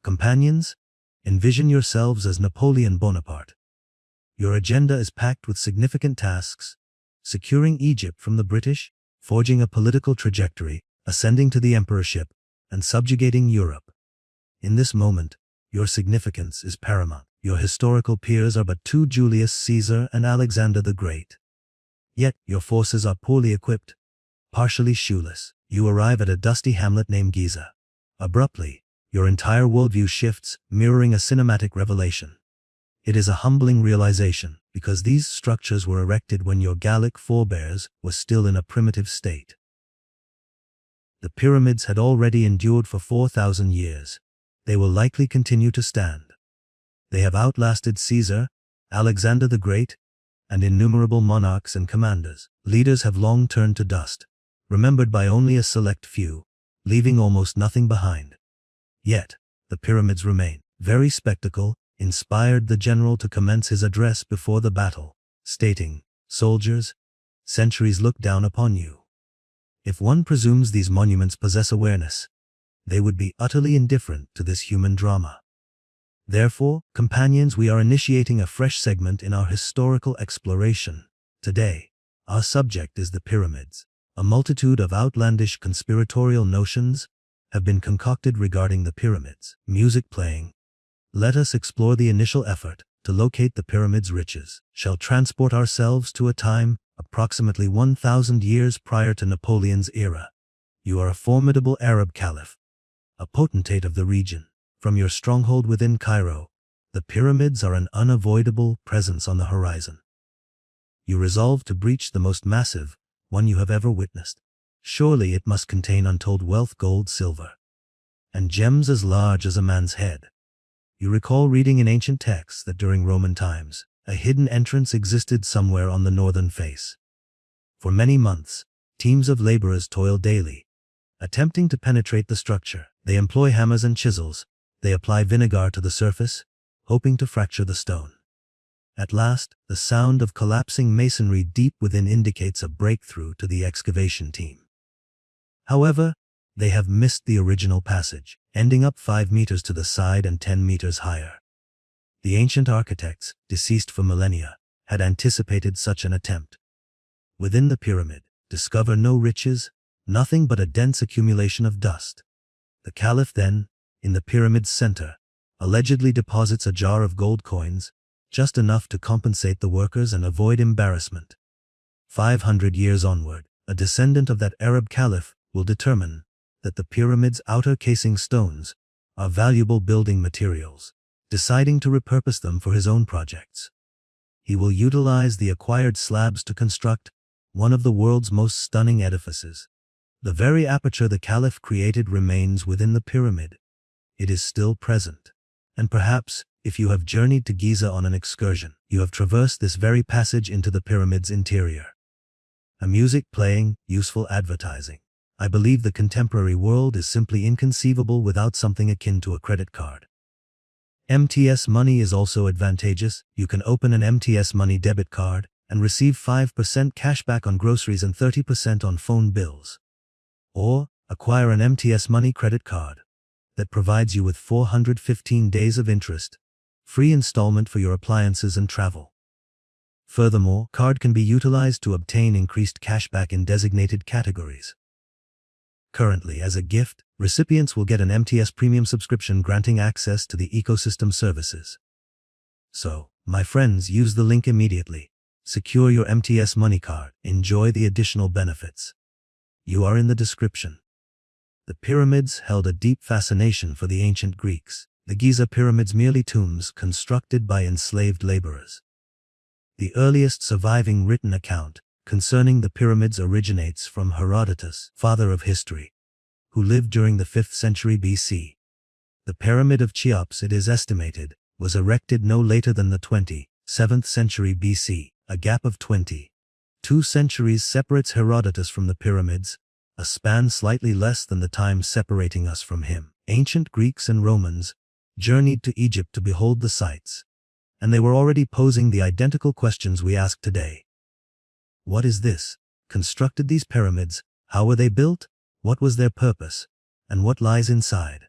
Companions, envision yourselves as Napoleon Bonaparte. Your agenda is packed with significant tasks: securing Egypt from the British, forging a political trajectory, ascending to the emperorship, and subjugating Europe. In this moment, your significance is paramount. Your historical peers are but two: Julius Caesar and Alexander the Great. Yet, your forces are poorly equipped, partially shoeless. You arrive at a dusty hamlet named Giza. Abruptly, your entire worldview shifts, mirroring a cinematic revelation. It is a humbling realization, because these structures were erected when your Gallic forebears were still in a primitive state. The pyramids had already endured for 4,000 years. They will likely continue to stand. They have outlasted Caesar, Alexander the Great, and innumerable monarchs and commanders. Leaders have long turned to dust, remembered by only a select few, leaving almost nothing behind. Yet, the pyramids remain. Very spectacle inspired the general to commence his address before the battle, stating, "Soldiers, centuries look down upon you." If one presumes these monuments possess awareness, they would be utterly indifferent to this human drama. Therefore, companions, we are initiating a fresh segment in our historical exploration. Today, our subject is the pyramids. A multitude of outlandish conspiratorial notions have been concocted regarding the pyramids. Music playing, let us explore the initial effort to locate the pyramids' riches. Shall transport ourselves to a time approximately 1,000 years prior to Napoleon's era. You are a formidable Arab caliph, a potentate of the region. From your stronghold within Cairo, the pyramids are an unavoidable presence on the horizon. You resolve to breach the most massive one you have ever witnessed. Surely it must contain untold wealth: gold, silver, and gems as large as a man's head. You recall reading in ancient texts that during Roman times, a hidden entrance existed somewhere on the northern face. For many months, teams of laborers toil daily, attempting to penetrate the structure. They employ hammers and chisels. They apply vinegar to the surface, hoping to fracture the stone. At last, the sound of collapsing masonry deep within indicates a breakthrough to the excavation team. However, they have missed the original passage, ending up 5 meters to the side and 10 meters higher. The ancient architects, deceased for millennia, had anticipated such an attempt. Within the pyramid, discover no riches, nothing but a dense accumulation of dust. The caliph then, in the pyramid's center, allegedly deposits a jar of gold coins, just enough to compensate the workers and avoid embarrassment. 500 years onward, a descendant of that Arab caliph will determine that the pyramid's outer casing stones are valuable building materials, deciding to repurpose them for his own projects. He will utilize the acquired slabs to construct one of the world's most stunning edifices. The very aperture the caliph created remains within the pyramid. It is still present. And perhaps, if you have journeyed to Giza on an excursion, you have traversed this very passage into the pyramid's interior. A music playing, useful advertising. I believe the contemporary world is simply inconceivable without something akin to a credit card. MTS Money is also advantageous. You can open an MTS Money debit card and receive 5% cashback on groceries and 30% on phone bills. Or, acquire an MTS Money credit card that provides you with 415 days of interest, free installment for your appliances and travel. Furthermore, card can be utilized to obtain increased cashback in designated categories. Currently, as a gift, recipients will get an MTS Premium subscription granting access to the ecosystem services. So, my friends, use the link immediately. Secure your MTS Money card. Enjoy the additional benefits. You are in the description. The pyramids held a deep fascination for the ancient Greeks. The Giza pyramids merely tombs constructed by enslaved laborers. The earliest surviving written account concerning the pyramids originates from Herodotus, father of history, who lived during the 5th century BC. The Pyramid of Cheops, it is estimated, was erected no later than the 27th century BC. A gap of 22 centuries separates Herodotus from the pyramids, a span slightly less than the time separating us from him. Ancient Greeks and Romans journeyed to Egypt to behold the sights, and they were already posing the identical questions we ask today. What is this? Constructed these pyramids? How were they built? What was their purpose? And what lies inside?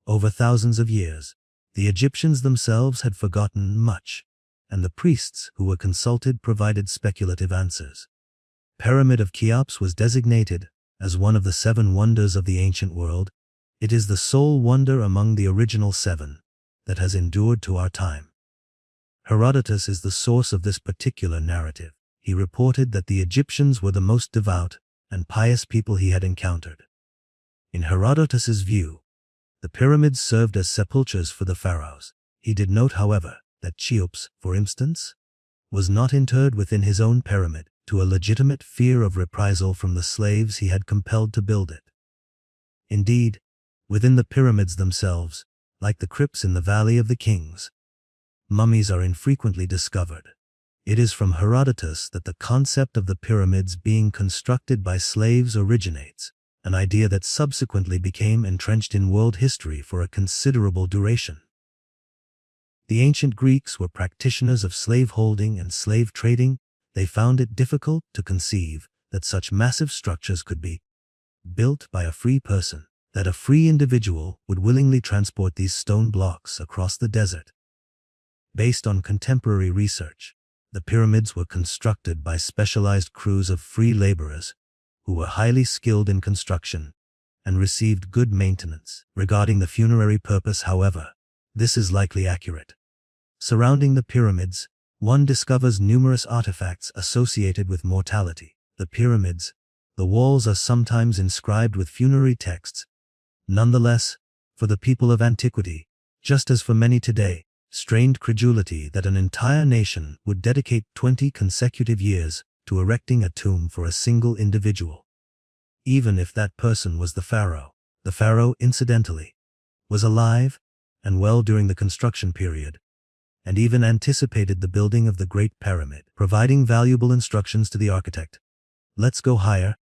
Over thousands of years, the Egyptians themselves had forgotten much, and the priests who were consulted provided speculative answers. Pyramid of Cheops was designated as one of the 7 wonders of the ancient world. It is the sole wonder among the original 7 that has endured to our time. Herodotus is the source of this particular narrative. He reported that the Egyptians were the most devout and pious people he had encountered. In Herodotus's view, the pyramids served as sepulchres for the pharaohs. He did note, however, that Cheops, for instance, was not interred within his own pyramid, to a legitimate fear of reprisal from the slaves he had compelled to build it. Indeed, within the pyramids themselves, like the crypts in the Valley of the Kings, mummies are infrequently discovered. It is from Herodotus that the concept of the pyramids being constructed by slaves originates, an idea that subsequently became entrenched in world history for a considerable duration. The ancient Greeks were practitioners of slaveholding and slave trading. They found it difficult to conceive that such massive structures could be built by a free person, that a free individual would willingly transport these stone blocks across the desert. Based on contemporary research, the pyramids were constructed by specialized crews of free laborers who were highly skilled in construction and received good maintenance. Regarding the funerary purpose, however, this is likely accurate. Surrounding the pyramids, one discovers numerous artifacts associated with mortality. The pyramids, the walls are sometimes inscribed with funerary texts. Nonetheless, for the people of antiquity, just as for many today, strained credulity that an entire nation would dedicate 20 consecutive years to erecting a tomb for a single individual. Even if that person was the pharaoh, incidentally, was alive and well during the construction period, and even anticipated the building of the Great Pyramid, providing valuable instructions to the architect. Let's go higher.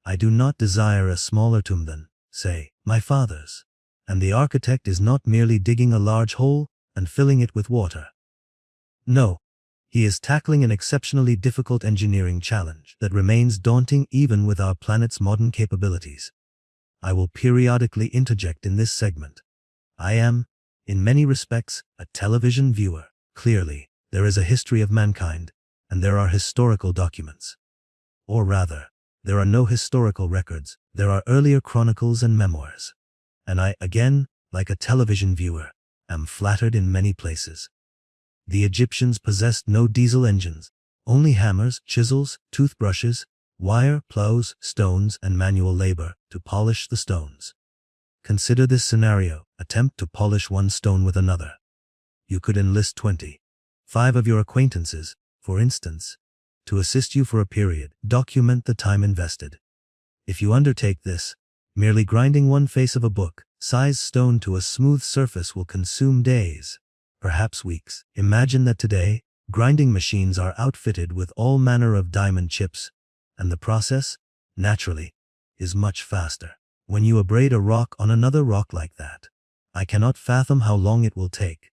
I do not desire a smaller tomb than, say, my father's. And the architect is not merely digging a large hole and filling it with water. No, he is tackling an exceptionally difficult engineering challenge that remains daunting even with our planet's modern capabilities. I will periodically interject in this segment. I am, in many respects, a television viewer. Clearly, there is a history of mankind, and there are historical documents. Or rather, there are no historical records, there are earlier chronicles and memoirs. And I, again, like a television viewer, am flattered in many places. The Egyptians possessed no diesel engines, only hammers, chisels, toothbrushes, wire, plows, stones, and manual labor to polish the stones. Consider this scenario: attempt to polish one stone with another. You could enlist 25 of your acquaintances, for instance, to assist you for a period. Document the time invested. If you undertake this, merely grinding one face of a book-sized stone to a smooth surface will consume days, perhaps weeks. Imagine that today, grinding machines are outfitted with all manner of diamond chips, and the process, naturally, is much faster. When you abrade a rock on another rock like that, I cannot fathom how long it will take.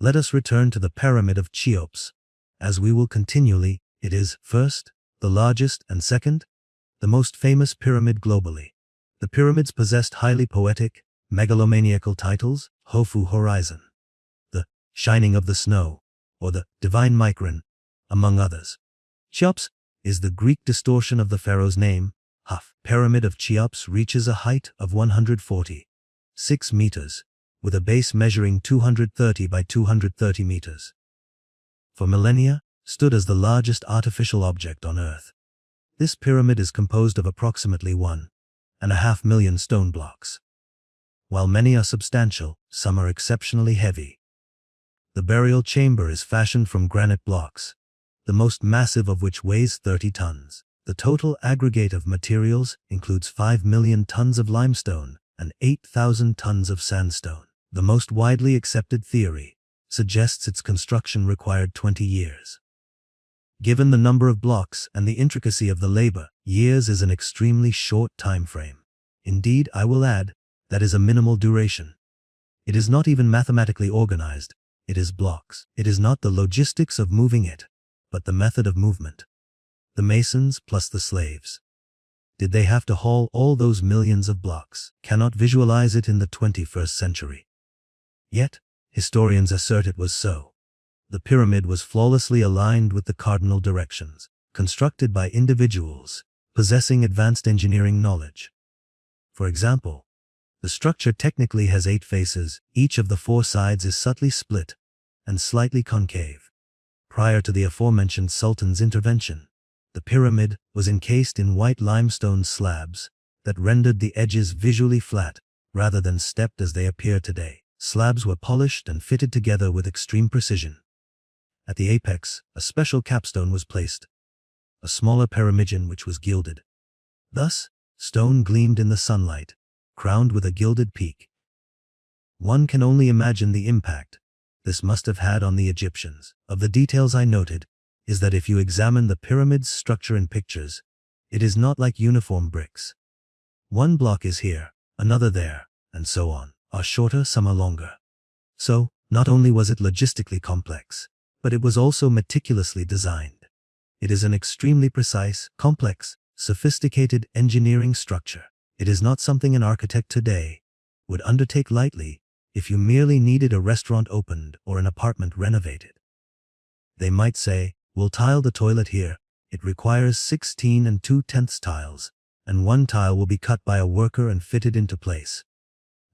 Let us return to the Pyramid of Cheops, as we will continually. It is, first, the largest, and second, the most famous pyramid globally. The pyramids possessed highly poetic, megalomaniacal titles: Hofu Horizon, the Shining of the Snow, or the Divine Micron, among others. Cheops is the Greek distortion of the pharaoh's name, Huf. Pyramid of Cheops reaches a height of 146 meters, with a base measuring 230 by 230 meters. For millennia, stood as the largest artificial object on Earth. This pyramid is composed of approximately 1.5 million stone blocks. While many are substantial, some are exceptionally heavy. The burial chamber is fashioned from granite blocks, the most massive of which weighs 30 tons. The total aggregate of materials includes 5 million tons of limestone and 8,000 tons of sandstone. The most widely accepted theory suggests its construction required 20 years. Given the number of blocks and the intricacy of the labor, years is an extremely short time frame. Indeed, I will add, that is a minimal duration. It is not even mathematically organized. It is blocks. It is not the logistics of moving it, but the method of movement. The masons plus the slaves. did they have to haul all those millions of blocks? Cannot visualize it in the 21st century. Yet, historians assert it was so. The pyramid was flawlessly aligned with the cardinal directions, constructed by individuals possessing advanced engineering knowledge. For example, the structure technically has 8 faces, each of the 4 sides is subtly split and slightly concave. Prior to the aforementioned Sultan's intervention, the pyramid was encased in white limestone slabs that rendered the edges visually flat rather than stepped as they appear today. Slabs were polished and fitted together with extreme precision. At the apex, a special capstone was placed, a smaller pyramidion which was gilded. Thus, stone gleamed in the sunlight, crowned with a gilded peak. One can only imagine the impact this must have had on the Egyptians. Of the details I noted, is that if you examine the pyramid's structure in pictures, it is not like uniform bricks. One block is here, another there, and so on. Are shorter, some are longer. So, not only was it logistically complex, but it was also meticulously designed. It is an extremely precise, complex, sophisticated engineering structure. It is not something an architect today would undertake lightly if you merely needed a restaurant opened or an apartment renovated. They might say, we'll tile the toilet here. It requires 16 2/10 tiles, and 1 tile will be cut by a worker and fitted into place.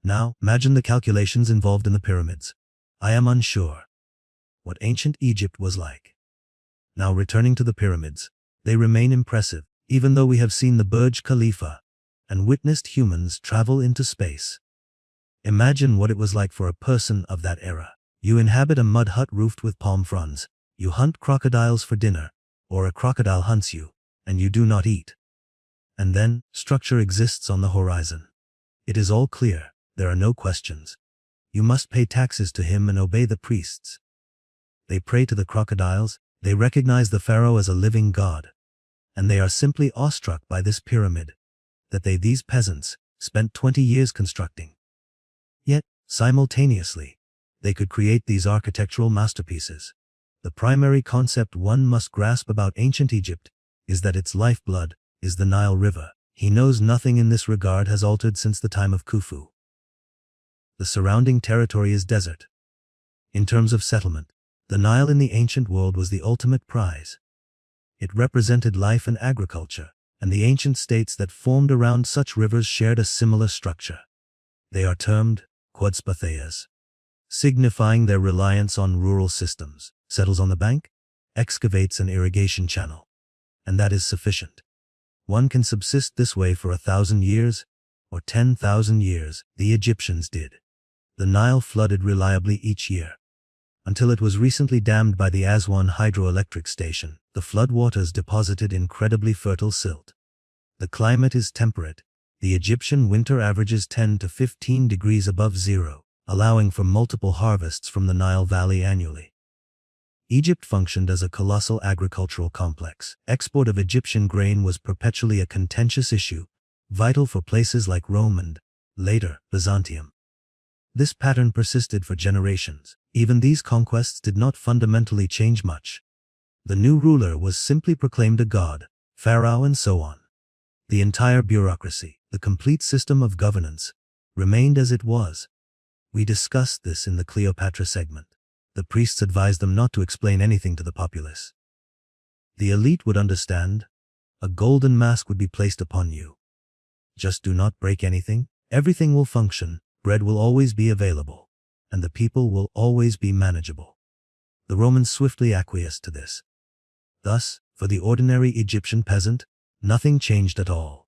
Now, imagine the calculations involved in the pyramids. I am unsure what ancient Egypt was like. Now returning to the pyramids, they remain impressive, even though we have seen the Burj Khalifa and witnessed humans travel into space. Imagine what it was like for a person of that era. You inhabit a mud hut roofed with palm fronds, you hunt crocodiles for dinner, or a crocodile hunts you, and you do not eat. And then, structure exists on the horizon. It is all clear, there are no questions. You must pay taxes to him and obey the priests. They pray to the crocodiles, they recognize the pharaoh as a living god. And they are simply awestruck by this pyramid that these peasants, spent 20 years constructing. Yet, simultaneously, they could create these architectural masterpieces. The primary concept one must grasp about ancient Egypt is that its lifeblood is the Nile River. He knows nothing in this regard has altered since the time of Khufu. The surrounding territory is desert. In terms of settlement, the Nile in the ancient world was the ultimate prize. It represented life and agriculture, and the ancient states that formed around such rivers shared a similar structure. They are termed quadspathias, signifying their reliance on rural systems. Settles on the bank, excavates an irrigation channel, and that is sufficient. One can subsist this way for 1,000 years, or 10,000 years. The Egyptians did. The Nile flooded reliably each year, until it was recently dammed by the Aswan hydroelectric station. The floodwaters deposited incredibly fertile silt. The climate is temperate. The Egyptian winter averages 10 to 15 degrees above zero, allowing for multiple harvests from the Nile Valley annually. Egypt functioned as a colossal agricultural complex. Export of Egyptian grain was perpetually a contentious issue, vital for places like Rome and, later, Byzantium. This pattern persisted for generations. Even these conquests did not fundamentally change much. The new ruler was simply proclaimed a god, pharaoh, and so on. The entire bureaucracy, the complete system of governance, remained as it was. We discussed this in the Cleopatra segment. The priests advised them not to explain anything to the populace. The elite would understand. A golden mask would be placed upon you. Just do not break anything. Everything will function, bread will always be available, and the people will always be manageable. The Romans swiftly acquiesced to this. Thus, for the ordinary Egyptian peasant, nothing changed at all.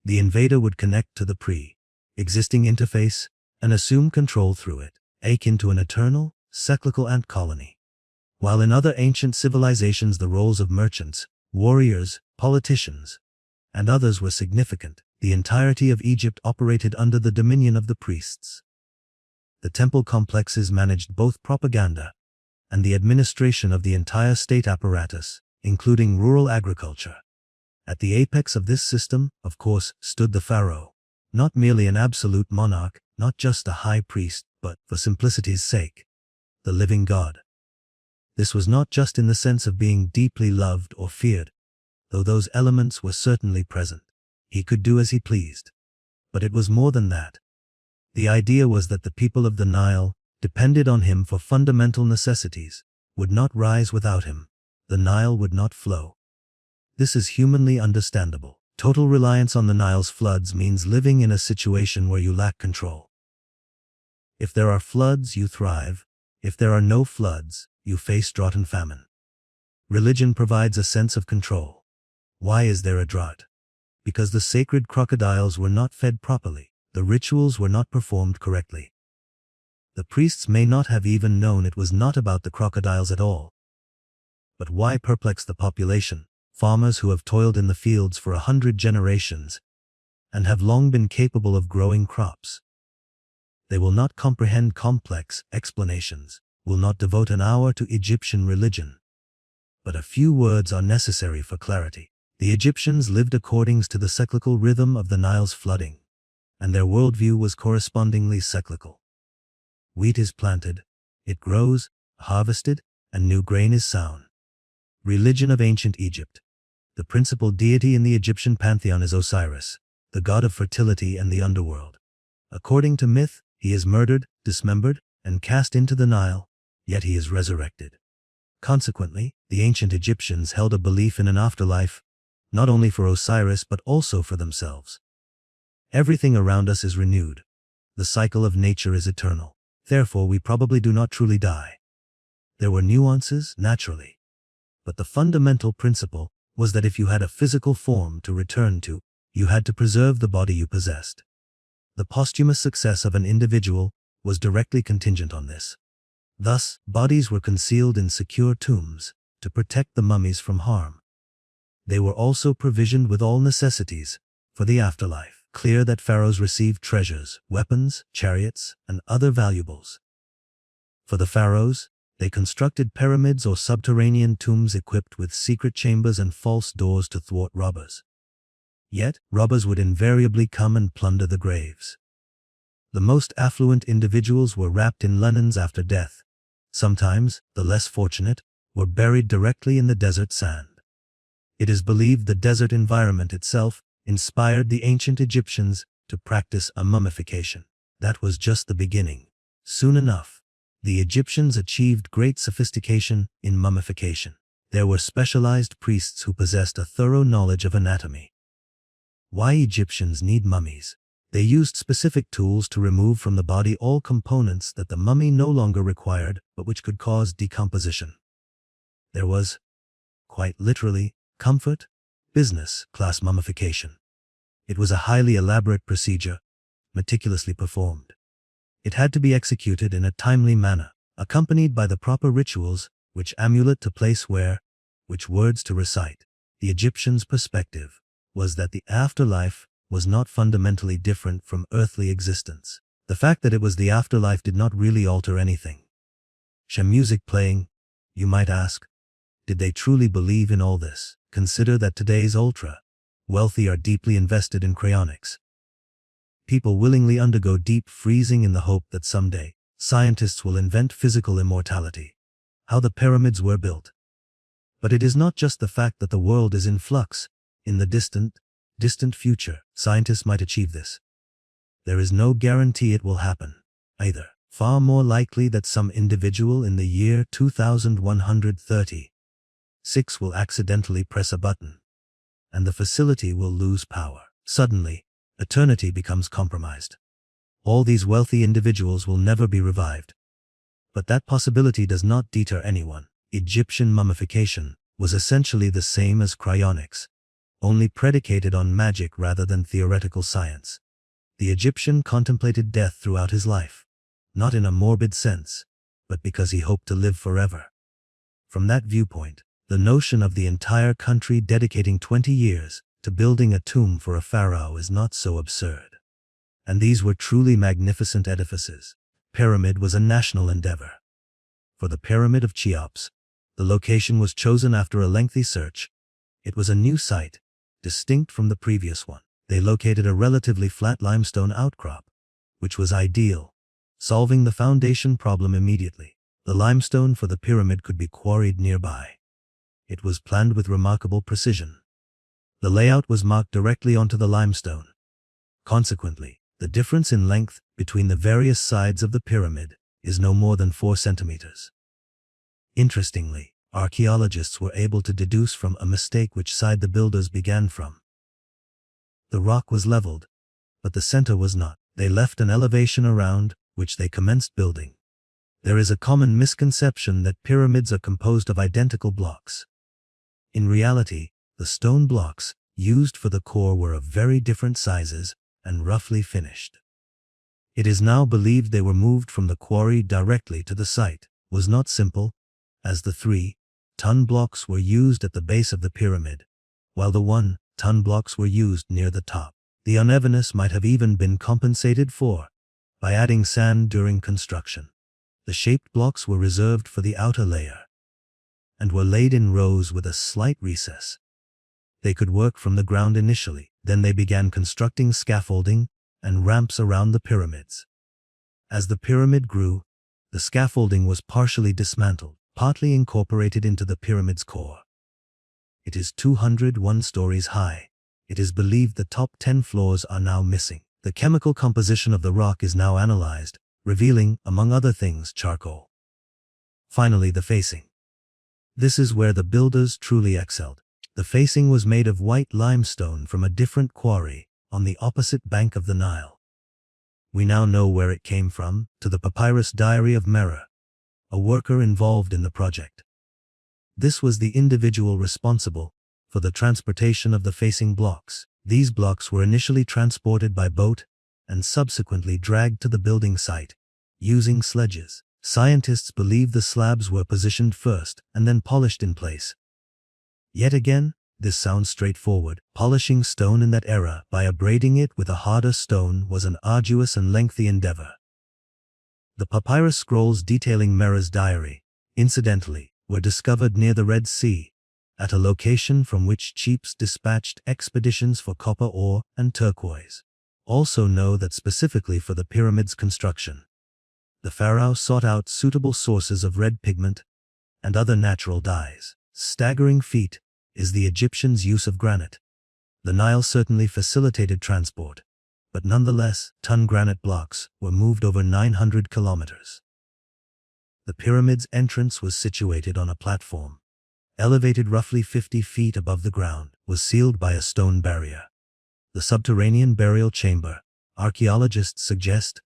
The invader would connect to the pre-existing interface and assume control through it, akin to an eternal, cyclical ant colony. While in other ancient civilizations the roles of merchants, warriors, politicians, and others were significant, the entirety of Egypt operated under the dominion of the priests. The temple complexes managed both propaganda and the administration of the entire state apparatus, including rural agriculture. At the apex of this system, of course, stood the pharaoh, not merely an absolute monarch, not just a high priest, but, for simplicity's sake, the living god. This was not just in the sense of being deeply loved or feared, though those elements were certainly present. He could do as he pleased. But it was more than that. The idea was that the people of the Nile depended on him for fundamental necessities, would not rise without him. The Nile would not flow. This is humanly understandable. Total reliance on the Nile's floods means living in a situation where you lack control. If there are floods, you thrive. If there are no floods, you face drought and famine. Religion provides a sense of control. Why is there a drought? Because the sacred crocodiles were not fed properly. The rituals were not performed correctly. The priests may not have even known it was not about the crocodiles at all. But why perplex the population, farmers who have toiled in the fields for 100 generations and have long been capable of growing crops? They will not comprehend complex explanations, will not devote an hour to Egyptian religion. But a few words are necessary for clarity. The Egyptians lived according to the cyclical rhythm of the Nile's flooding, and their worldview was correspondingly cyclical. Wheat is planted, it grows, harvested, and new grain is sown. Religion of ancient Egypt. The principal deity in the Egyptian pantheon is Osiris, the god of fertility and the underworld. According to myth, he is murdered, dismembered, and cast into the Nile, yet he is resurrected. Consequently, the ancient Egyptians held a belief in an afterlife, not only for Osiris but also for themselves. Everything around us is renewed. The cycle of nature is eternal. Therefore, we probably do not truly die. There were nuances, naturally. But the fundamental principle was that if you had a physical form to return to, you had to preserve the body you possessed. The posthumous success of an individual was directly contingent on this. Thus, bodies were concealed in secure tombs to protect the mummies from harm. They were also provisioned with all necessities for the afterlife. Clear that pharaohs received treasures, weapons, chariots, and other valuables. For the pharaohs, they constructed pyramids or subterranean tombs equipped with secret chambers and false doors to thwart robbers. Yet, robbers would invariably come and plunder the graves. The most affluent individuals were wrapped in linens after death. Sometimes, the less fortunate were buried directly in the desert sand. It is believed the desert environment itself inspired the ancient Egyptians to practice a mummification. That was just the beginning. Soon enough, the Egyptians achieved great sophistication in mummification. There were specialized priests who possessed a thorough knowledge of anatomy. Why Egyptians need mummies? They used specific tools to remove from the body all components that the mummy no longer required but which could cause decomposition. There was, quite literally, comfort, business class mummification. It was a highly elaborate procedure, meticulously performed. It had to be executed in a timely manner, accompanied by the proper rituals, which amulet to place where, which words to recite. The Egyptians' perspective was that the afterlife was not fundamentally different from earthly existence. The fact that it was the afterlife did not really alter anything. Music playing, you might ask. Did they truly believe in all this? Consider that today's ultra-wealthy are deeply invested in cryonics. People willingly undergo deep freezing in the hope that someday, scientists will invent physical immortality. How the pyramids were built. But it is not just the fact that the world is in flux. In the distant future, scientists might achieve this. There is no guarantee it will happen, either. Far more likely that some individual in the year 2136 will accidentally press a button, and the facility will lose power. Suddenly, eternity becomes compromised. All these wealthy individuals will never be revived. But that possibility does not deter anyone. Egyptian mummification was essentially the same as cryonics, only predicated on magic rather than theoretical science. The Egyptian contemplated death throughout his life, not in a morbid sense, but because he hoped to live forever. From that viewpoint, the notion of the entire country dedicating 20 years to building a tomb for a pharaoh is not so absurd. And these were truly magnificent edifices. Pyramid was a national endeavor. For the Pyramid of Cheops, the location was chosen after a lengthy search. It was a new site, distinct from the previous one. They located a relatively flat limestone outcrop, which was ideal, solving the foundation problem immediately. The limestone for the pyramid could be quarried nearby. It was planned with remarkable precision. The layout was marked directly onto the limestone. Consequently, the difference in length between the various sides of the pyramid is no more than 4 centimeters. Interestingly, archaeologists were able to deduce from a mistake which side the builders began from. The rock was leveled, but the center was not. They left an elevation around which they commenced building. There is a common misconception that pyramids are composed of identical blocks. In reality, the stone blocks used for the core were of very different sizes and roughly finished. It is now believed they were moved from the quarry directly to the site. Was not simple, as the 3-ton blocks were used at the base of the pyramid, while the 1-ton blocks were used near the top. The unevenness might have even been compensated for by adding sand during construction. The shaped blocks were reserved for the outer layer and were laid in rows with a slight recess. They could work from the ground initially, then they began constructing scaffolding and ramps around the pyramids. As the pyramid grew, the scaffolding was partially dismantled, partly incorporated into the pyramid's core. It is 201 stories high. It is believed the top 10 floors are now missing. The chemical composition of the rock is now analyzed, revealing, among other things, charcoal. Finally, the facing. This is where the builders truly excelled. The facing was made of white limestone from a different quarry on the opposite bank of the Nile. We now know where it came from, to the papyrus diary of Mera, a worker involved in the project. This was the individual responsible for the transportation of the facing blocks. These blocks were initially transported by boat and subsequently dragged to the building site using sledges. Scientists believe the slabs were positioned first and then polished in place. Yet again, this sounds straightforward. Polishing stone in that era by abrading it with a harder stone was an arduous and lengthy endeavor. The papyrus scrolls detailing Mera's diary, incidentally, were discovered near the Red Sea, at a location from which chiefs dispatched expeditions for copper ore and turquoise. Also know that specifically for the pyramid's construction, the pharaoh sought out suitable sources of red pigment and other natural dyes. Staggering feat is the Egyptians' use of granite. The Nile certainly facilitated transport, but nonetheless, ton granite blocks were moved over 900 kilometers. The pyramid's entrance was situated on a platform, elevated roughly 50 feet above the ground, was sealed by a stone barrier. The subterranean burial chamber, archaeologists suggest,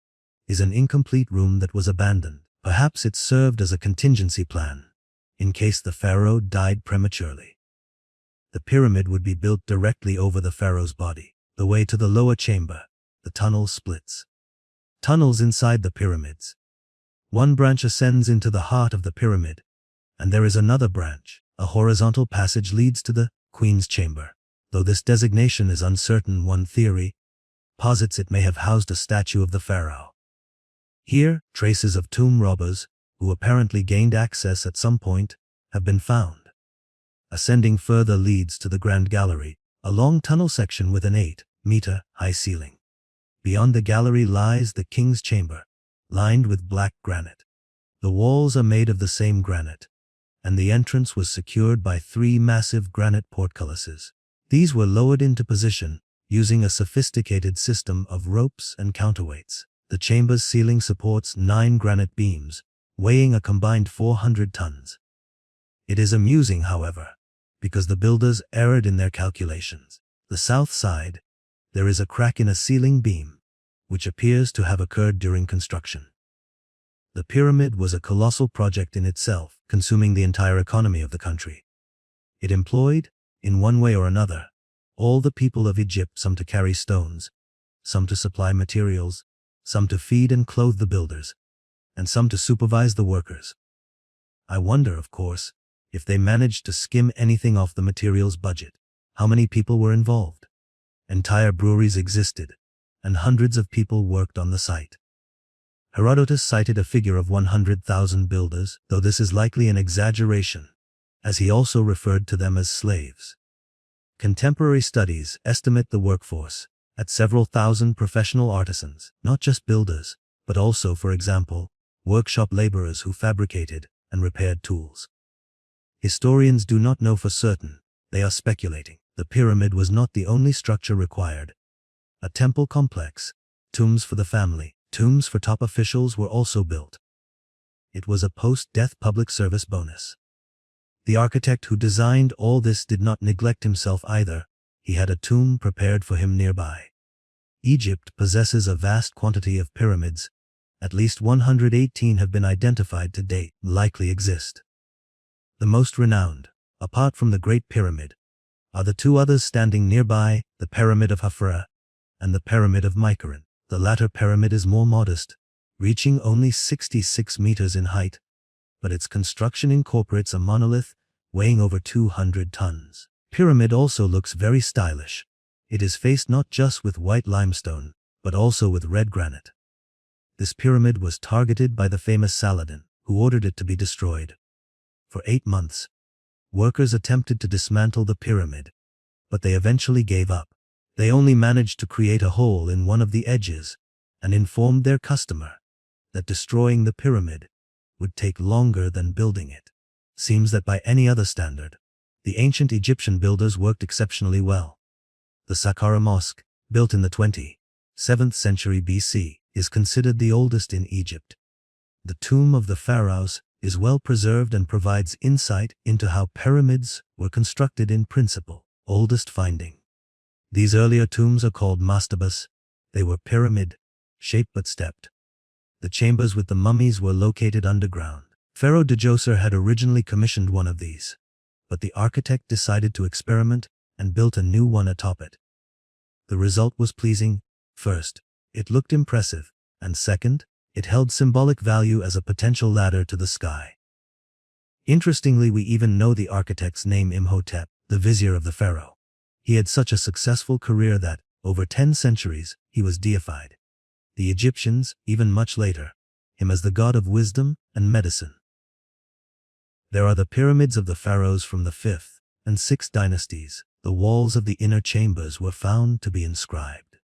is an incomplete room that was abandoned. Perhaps it served as a contingency plan, in case the pharaoh died prematurely. The pyramid would be built directly over the pharaoh's body. The way to the lower chamber, the tunnel splits. Tunnels inside the pyramids. One branch ascends into the heart of the pyramid, and there is another branch. A horizontal passage leads to the Queen's Chamber. Though this designation is uncertain, one theory posits it may have housed a statue of the pharaoh. Here, traces of tomb robbers, who apparently gained access at some point, have been found. Ascending further leads to the Grand Gallery, a long tunnel section with an 8-meter-high ceiling. Beyond the gallery lies the King's Chamber, lined with black granite. The walls are made of the same granite, and the entrance was secured by 3 massive granite portcullises. These were lowered into position using a sophisticated system of ropes and counterweights. The chamber's ceiling supports 9 granite beams, weighing a combined 400 tons. It is amusing, however, because the builders erred in their calculations. The south side, there is a crack in a ceiling beam, which appears to have occurred during construction. The pyramid was a colossal project in itself, consuming the entire economy of the country. It employed, in one way or another, all the people of Egypt, some to carry stones, some to supply materials, some to feed and clothe the builders, and some to supervise the workers. I wonder, of course, if they managed to skim anything off the materials budget. How many people were involved? Entire breweries existed, and hundreds of people worked on the site. Herodotus cited a figure of 100,000 builders, though this is likely an exaggeration, as he also referred to them as slaves. Contemporary studies estimate the workforce at several thousand professional artisans, not just builders, but also, for example, workshop laborers who fabricated and repaired tools. Historians do not know for certain, they are speculating. The pyramid was not the only structure required. A temple complex, tombs for the family, tombs for top officials were also built. It was a post-death public service bonus. The architect who designed all this did not neglect himself either. He had a tomb prepared for him nearby. Egypt possesses a vast quantity of pyramids. At least 118 have been identified to date, likely exist. The most renowned, apart from the Great Pyramid, are the two others standing nearby, the Pyramid of Khafra and the Pyramid of Myceren. The latter pyramid is more modest, reaching only 66 meters in height, but its construction incorporates a monolith weighing over 200 tons. Pyramid also looks very stylish. It is faced not just with white limestone, but also with red granite. This pyramid was targeted by the famous Saladin, who ordered it to be destroyed. For 8 months, workers attempted to dismantle the pyramid, but they eventually gave up. They only managed to create a hole in one of the edges and informed their customer that destroying the pyramid would take longer than building it. Seems that by any other standard, the ancient Egyptian builders worked exceptionally well. The Saqqara Mosque, built in the 27th century BC, is considered the oldest in Egypt. The tomb of the Pharaohs is well preserved and provides insight into how pyramids were constructed in principle. Oldest finding. These earlier tombs are called mastabas. They were pyramid-shaped but stepped. The chambers with the mummies were located underground. Pharaoh Djoser had originally commissioned one of these, but the architect decided to experiment and built a new one atop it. The result was pleasing. First, it looked impressive, and second, it held symbolic value as a potential ladder to the sky. Interestingly, we even know the architect's name, Imhotep, the vizier of the pharaoh. He had such a successful career that, over 10 centuries, he was deified. The Egyptians, even much later, him as the god of wisdom and medicine. There are the pyramids of the pharaohs from the 5th and 6th dynasties. The walls of the inner chambers were found to be inscribed.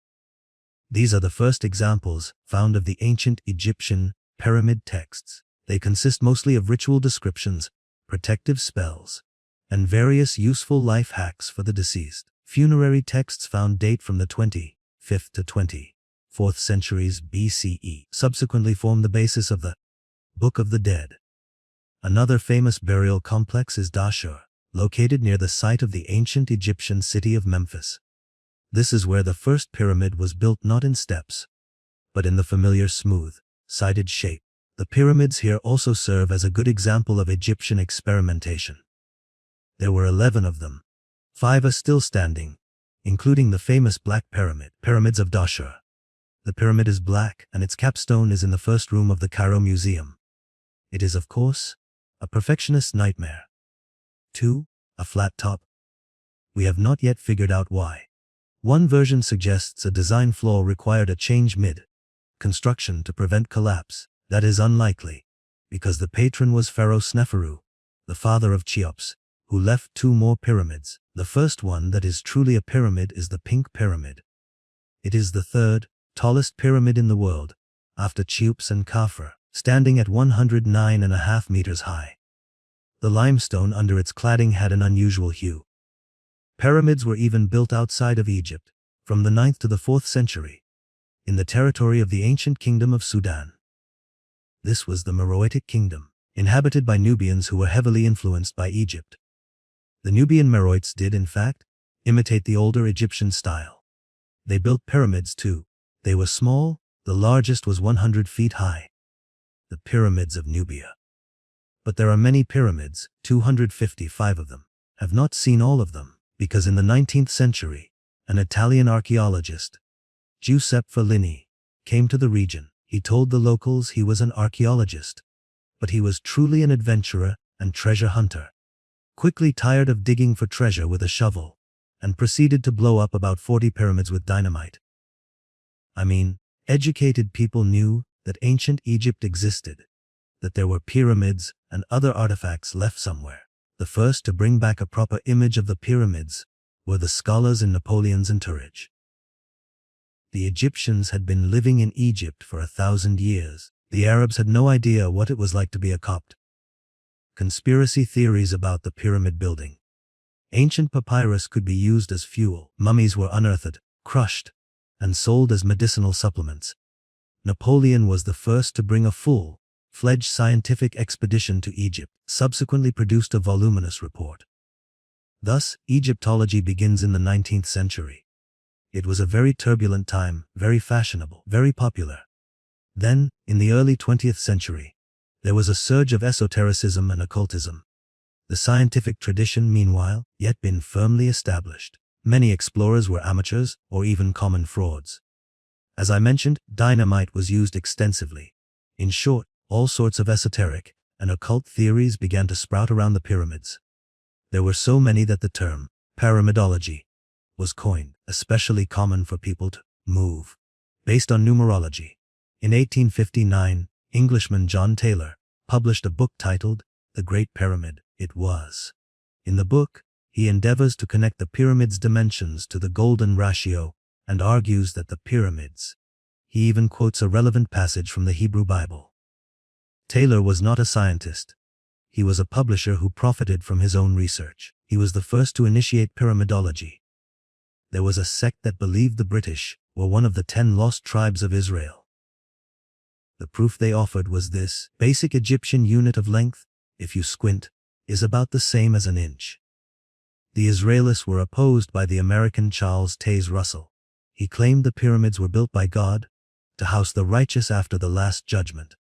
These are the first examples found of the ancient Egyptian pyramid texts. They consist mostly of ritual descriptions, protective spells, and various useful life hacks for the deceased. Funerary texts found date from the 25th to 24th centuries BCE, subsequently form the basis of the Book of the Dead. Another famous burial complex is Dashur, located near the site of the ancient Egyptian city of Memphis. This is where the first pyramid was built, not in steps, but in the familiar smooth-sided shape. The pyramids here also serve as a good example of Egyptian experimentation. There were 11 of them. 5 are still standing, including the famous Black Pyramid, Pyramids of Dashur. The pyramid is black, and its capstone is in the first room of the Cairo Museum. It is, of course, a perfectionist's nightmare. 2. A flat top. We have not yet figured out why. One version suggests a design flaw required a change mid-construction to prevent collapse. That is unlikely, because the patron was Pharaoh Sneferu, the father of Cheops, who left 2 more pyramids. The first one that is truly a pyramid is the Pink Pyramid. It is the 3rd tallest pyramid in the world, after Cheops and Khafra, standing at 109.5 meters high. The limestone under its cladding had an unusual hue. Pyramids were even built outside of Egypt, from the 9th to the 4th century, in the territory of the ancient kingdom of Sudan. This was the Meroitic kingdom, inhabited by Nubians who were heavily influenced by Egypt. The Nubian Meroites did, in fact, imitate the older Egyptian style. They built pyramids too. They were small, the largest was 100 feet high. The Pyramids of Nubia. But there are many pyramids, 255 of them. Have not seen all of them, because in the 19th century, an Italian archaeologist, Giuseppe Fellini, came to the region. He told the locals he was an archaeologist, but he was truly an adventurer and treasure hunter. Quickly tired of digging for treasure with a shovel, and proceeded to blow up about 40 pyramids with dynamite. I mean, educated people knew that ancient Egypt existed, that there were pyramids and other artifacts left somewhere. The first to bring back a proper image of the pyramids were the scholars in Napoleon's entourage. The Egyptians had been living in Egypt for 1,000 years. The Arabs had no idea what it was like to be a Copt. Conspiracy theories about the pyramid building. Ancient papyrus could be used as fuel. Mummies were unearthed, crushed, and sold as medicinal supplements. Napoleon was the first to bring a full-fledged scientific expedition to Egypt, subsequently produced a voluminous report. Thus, Egyptology begins in the 19th century. It was a very turbulent time, very fashionable, very popular. Then, in the early 20th century, there was a surge of esotericism and occultism. The scientific tradition, meanwhile, yet been firmly established. Many explorers were amateurs or even common frauds. As I mentioned, dynamite was used extensively. In short, all sorts of esoteric and occult theories began to sprout around the pyramids. There were so many that the term pyramidology was coined, especially common for people to move, based on numerology. In 1859, Englishman John Taylor published a book titled The Great Pyramid. It was. In the book, he endeavors to connect the pyramid's dimensions to the golden ratio and argues that the pyramids. He even quotes a relevant passage from the Hebrew Bible. Taylor was not a scientist. He was a publisher who profited from his own research. He was the first to initiate pyramidology. There was a sect that believed the British were one of the 10 lost tribes of Israel. The proof they offered was this: basic Egyptian unit of length, if you squint, is about the same as an inch. The Israelites were opposed by the American Charles Taze Russell. He claimed the pyramids were built by God to house the righteous after the Last Judgment.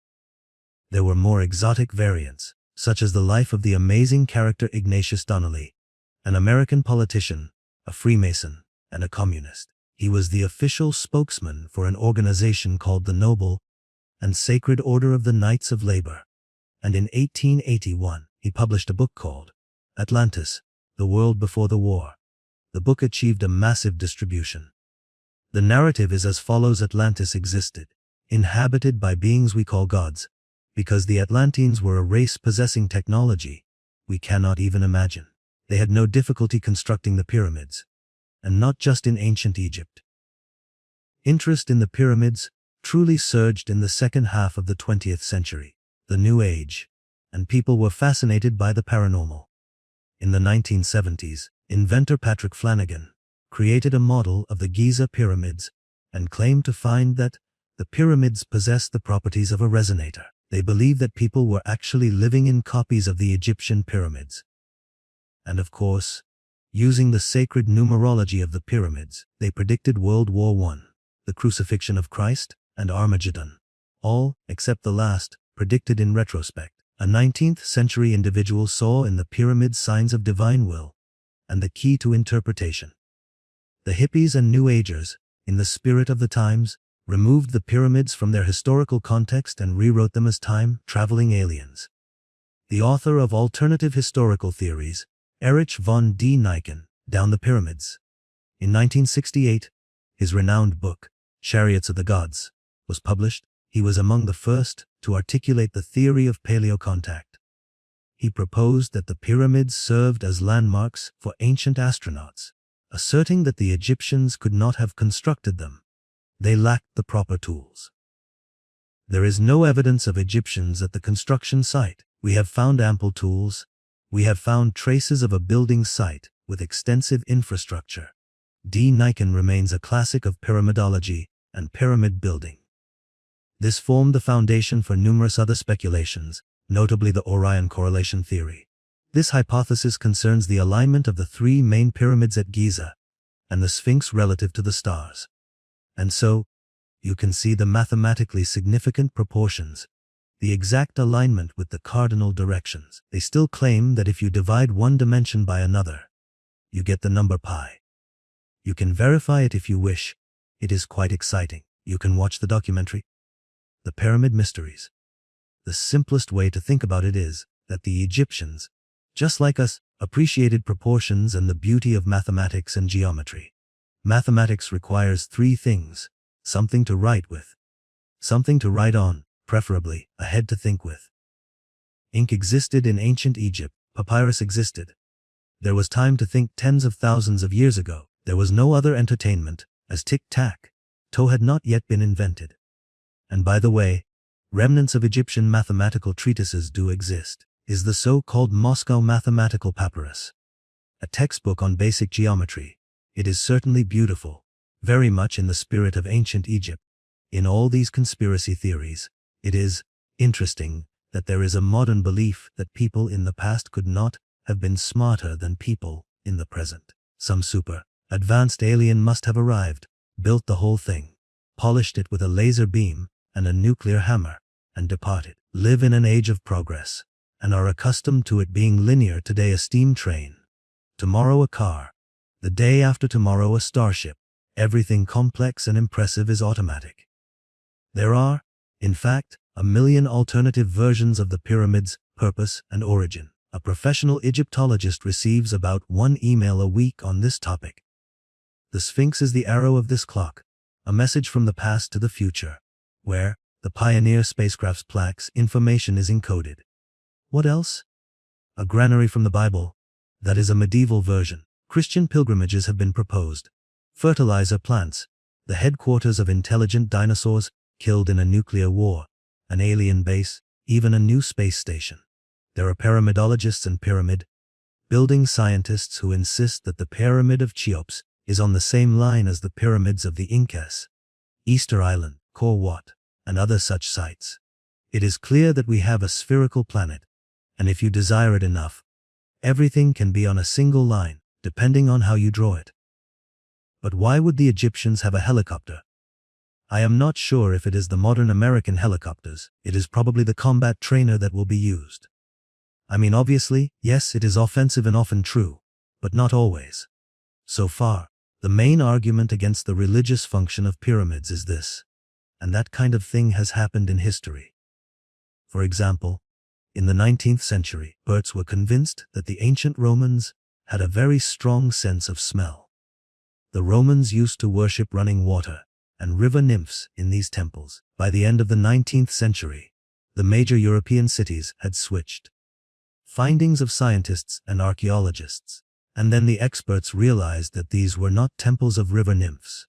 There were more exotic variants, such as the life of the amazing character Ignatius Donnelly, an American politician, a Freemason, and a communist. He was the official spokesman for an organization called the Noble and Sacred Order of the Knights of Labor. And in 1881, he published a book called Atlantis, The World Before the War. The book achieved a massive distribution. The narrative is as follows: Atlantis existed, inhabited by beings we call gods, because the Atlanteans were a race possessing technology we cannot even imagine. They had no difficulty constructing the pyramids, and not just in ancient Egypt. Interest in the pyramids truly surged in the second half of the 20th century, the New Age, and people were fascinated by the paranormal. In the 1970s, inventor Patrick Flanagan created a model of the Giza pyramids and claimed to find that the pyramids possessed the properties of a resonator. They believed that people were actually living in copies of the Egyptian pyramids. And of course, using the sacred numerology of the pyramids, they predicted World War I, the crucifixion of Christ, and Armageddon. All, except the last, predicted in retrospect. A 19th century individual saw in the pyramids signs of divine will and the key to interpretation. The hippies and New Agers, in the spirit of the times, removed the pyramids from their historical context and rewrote them as time-traveling aliens. The author of alternative historical theories, Erich von Däniken, Down the Pyramids. In 1968, his renowned book, Chariots of the Gods, was published. He was among the first to articulate the theory of paleocontact. He proposed that the pyramids served as landmarks for ancient astronauts, asserting that the Egyptians could not have constructed them. They lacked the proper tools. There is no evidence of Egyptians at the construction site. We have found ample tools. We have found traces of a building site with extensive infrastructure. Däniken remains a classic of pyramidology and pyramid building. This formed the foundation for numerous other speculations, notably the Orion correlation theory. This hypothesis concerns the alignment of the three main pyramids at Giza and the Sphinx relative to the stars. And so, you can see the mathematically significant proportions, the exact alignment with the cardinal directions. They still claim that if you divide one dimension by another, you get the number pi. You can verify it if you wish. It is quite exciting. You can watch the documentary, The Pyramid Mysteries. The simplest way to think about it is that the Egyptians, just like us, appreciated proportions and the beauty of mathematics and geometry. Mathematics requires three things: something to write with, something to write on, preferably a head to think with. Ink existed in ancient Egypt. Papyrus existed. There was time to think tens of thousands of years ago. There was no other entertainment, as tic-tac-toe had not yet been invented. And by the way, remnants of Egyptian mathematical treatises do exist. Is the so-called Moscow mathematical papyrus. a textbook on basic geometry. It is certainly beautiful, very much in the spirit of ancient Egypt. In all these conspiracy theories, it is interesting that there is a modern belief that people in the past could not have been smarter than people in the present. Some super advanced alien must have arrived, built the whole thing, polished it with a laser beam and a nuclear hammer, and departed. Live in an age of progress, and are accustomed to it being linear. Today a steam train, tomorrow a car, the day after tomorrow a starship. Everything complex and impressive is automatic. There are, in fact, a million alternative versions of the pyramid's purpose and origin. A professional Egyptologist receives about 1 email a week on this topic. The Sphinx is the arrow of this clock, a message from the past to the future, where the Pioneer spacecraft's plaques information is encoded. What else? A granary from the Bible. That is a medieval version. Christian pilgrimages have been proposed. Fertilizer plants, the headquarters of intelligent dinosaurs killed in a nuclear war, an alien base, even a new space station. There are pyramidologists and pyramid building scientists who insist that the Pyramid of Cheops is on the same line as the pyramids of the Incas, Easter Island, Khor Wat, and other such sites. It is clear that we have a spherical planet, and if you desire it enough, everything can be on a single line, depending on how you draw it. But why would the Egyptians have a helicopter? I am not sure if it is the modern American helicopters. It is probably the combat trainer that will be used. I mean, obviously, yes, it is offensive and often true, but not always. So far, the main argument against the religious function of pyramids is this, and that kind of thing has happened in history. For example, in the 19th century, experts were convinced that the ancient Romans had a very strong sense of smell. The Romans used to worship running water and river nymphs in these temples. By the end of the 19th century, the major European cities had switched. Findings of scientists and archaeologists, and then the experts realized that these were not temples of river nymphs,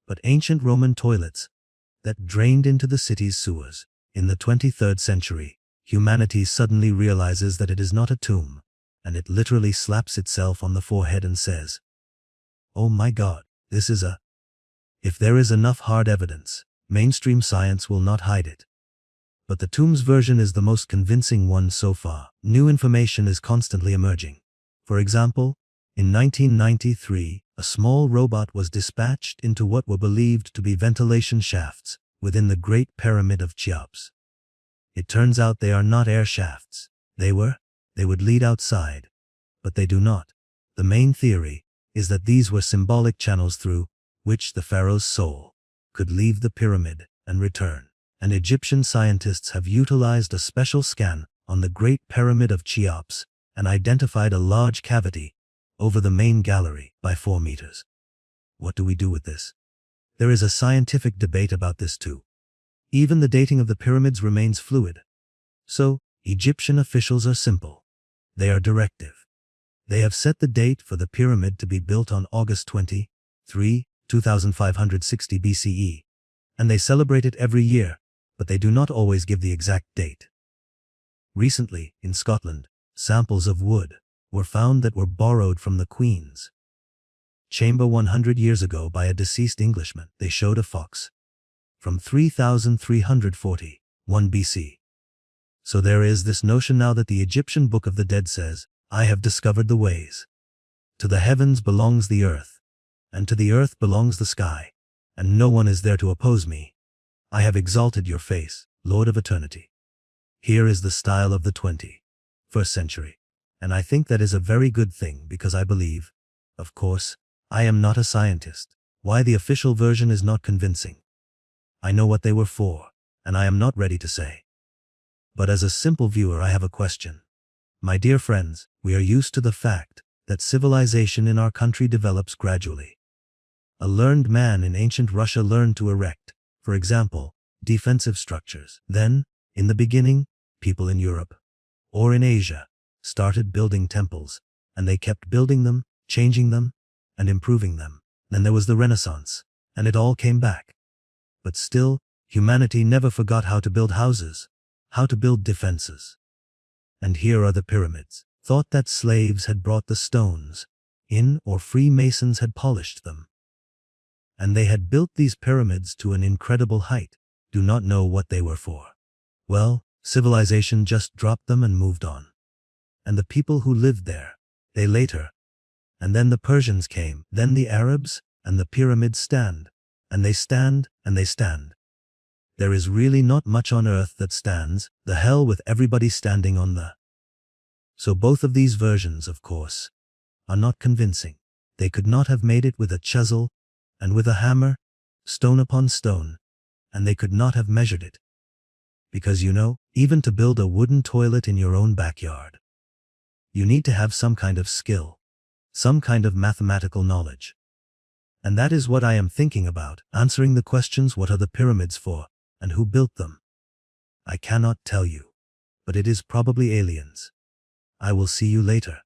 but ancient Roman toilets that drained into the city's sewers. In the 23rd century, humanity suddenly realizes that it is not a tomb, and it literally slaps itself on the forehead and says, "Oh my God, this is a..." If there is enough hard evidence, mainstream science will not hide it. But the tombs version is the most convincing one so far. New information is constantly emerging. For example, in 1993, a small robot was dispatched into what were believed to be ventilation shafts within the Great Pyramid of Cheops. It turns out they are not air shafts. They would lead outside, but they do not. The main theory is that these were symbolic channels through which the pharaoh's soul could leave the pyramid and return. And Egyptian scientists have utilized a special scan on the Great Pyramid of Cheops and identified a large cavity over the main gallery by 4 meters. What do we do with this? There is a scientific debate about this too. Even the dating of the pyramids remains fluid. So, Egyptian officials are simple. They are directive. They have set the date for the pyramid to be built on August 23, 2560 BCE, and they celebrate it every year, but they do not always give the exact date. Recently, in Scotland, samples of wood were found that were borrowed from the Queen's chamber 100 years ago by a deceased Englishman. They showed a fox from 3341 BC. So there is this notion now that the Egyptian Book of the Dead says, "I have discovered the ways. To the heavens belongs the earth, and to the earth belongs the sky, and no one is there to oppose me. I have exalted your face, Lord of eternity." Here is the style of the 21st century, and I think that is a very good thing because I believe, of course, I am not a scientist, why the official version is not convincing. I know what they were for, and I am not ready to say. But as a simple viewer I have a question. My dear friends, we are used to the fact that civilization in our country develops gradually. A learned man in ancient Russia learned to erect, for example, defensive structures. Then, in the beginning, people in Europe, or in Asia, started building temples, and they kept building them, changing them, and improving them. Then there was the Renaissance, and it all came back. But still, humanity never forgot how to build houses, how to build defenses. And here are the pyramids. thought that slaves had brought the stones in or Freemasons had polished them. And they had built these pyramids to an incredible height, do not know what they were for. Well, civilization just dropped them and moved on. And the people who lived there, they later. And then the Persians came, then the Arabs, and the pyramids stand. And they stand, and they stand. There is really not much on earth that stands, the hell with everybody standing on the. So both of these versions, of course, are not convincing. They could not have made it with a chisel, and with a hammer, stone upon stone, and they could not have measured it. Because even to build a wooden toilet in your own backyard, you need to have some kind of skill, some kind of mathematical knowledge. And that is what I am thinking about, answering the questions: what are the pyramids for, and who built them? I cannot tell you, but it is probably aliens. I will see you later.